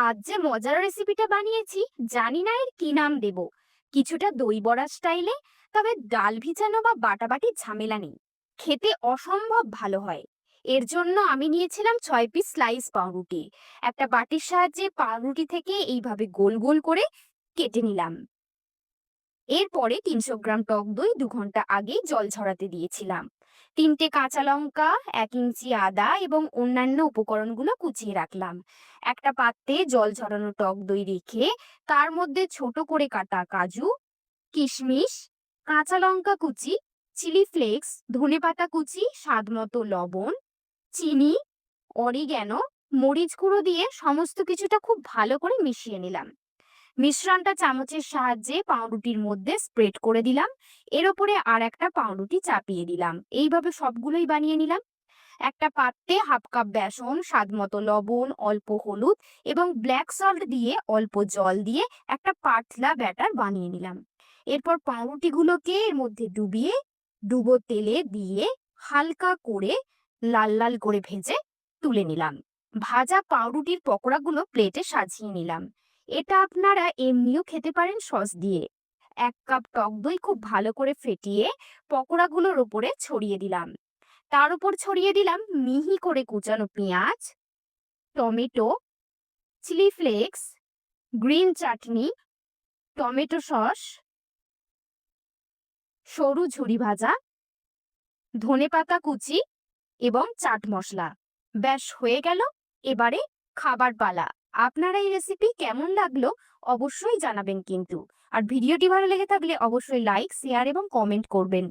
আজ যে মজার রেসিপিটা বানিয়েছি, জানি না এর কি নাম দেব। কিছুটা দই বড়া স্টাইলে, তবে ডাল ভিজানো বা বাটাবাটির ঝামেলা নেই। খেতে অসম্ভব ভালো হয়। এর জন্য আমি নিয়েছিলাম 6 পিস স্লাইস পাউরুটি। একটা বাটির সাহায্যে পাউরুটি থেকে এইভাবে গোল গোল করে কেটে নিলাম। এরপরে ৩০০ গ্রাম টক দই ২ ঘন্টা আগেই জল ঝরাতে দিয়েছিলাম। ৩টে কাঁচা লঙ্কা, ১ ইঞ্চি আদা এবং অন্যান্য উপকরণগুলো কুচিয়ে রাখলাম। একটা পাত্রে জল ঝরানো টক দই রেখে তার মধ্যে ছোট করে কাটা কাজু, কিশমিশ, কাঁচা লঙ্কা কুচি, চিলি ফ্লেক্স, ধনেপাতা কুচি, স্বাদ মতো লবণ, চিনি, অরিগ্যানো, মরিচ গুঁড়ো দিয়ে সমস্ত কিছুটা খুব ভালো করে মিশিয়ে নিলাম। মিশ্রণটা চামচের সাহায্যে পাউরুটির মধ্যে স্প্রেড করে দিলাম। এর উপরে আর একটা পাউরুটি চাপিয়ে দিলাম। এইভাবে সবগুলোই বানিয়ে নিলাম। একটা পাত্রে 1/2 কাপ বেসন, স্বাদমতো লবণ, অল্প হলুদ এবং ব্ল্যাক সল্ট দিয়ে অল্প জল দিয়ে একটা পাতলা ব্যাটার বানিয়ে নিলাম। এরপর পাউরুটিগুলোকে এর মধ্যে ডুবো তেলে দিয়ে হালকা করে লাল লাল করে ভেজে তুলে নিলাম। ভাজা পাউরুটির পকোড়াগুলো প্লেটে সাজিয়ে নিলাম। এটা আপনারা এমনিও খেতে পারেন সস দিয়ে। 1 কাপ টক দই খুব ভালো করে ফেটিয়ে পকোড়াগুলোর উপরে ছড়িয়ে দিলাম। তার উপর ছড়িয়ে দিলাম মিহি করে কুচানো পেঁয়াজ, টমেটো, চিলি ফ্লেক্স, গ্রিন চাটনি, টমেটো সস, সরু ঝুরি ভাজা, ধনেপাতা কুচি এবং চাট মশলা। ব্যাস হয়ে গেল। এবারে খাবার পালা। আপনারা এই রেসিপি কেমন লাগলো অবশ্যই জানাবেন কিন্তু। আর ভিডিওটি ভালো লেগে থাকলে অবশ্যই লাইক, শেয়ার এবং কমেন্ট করবেন।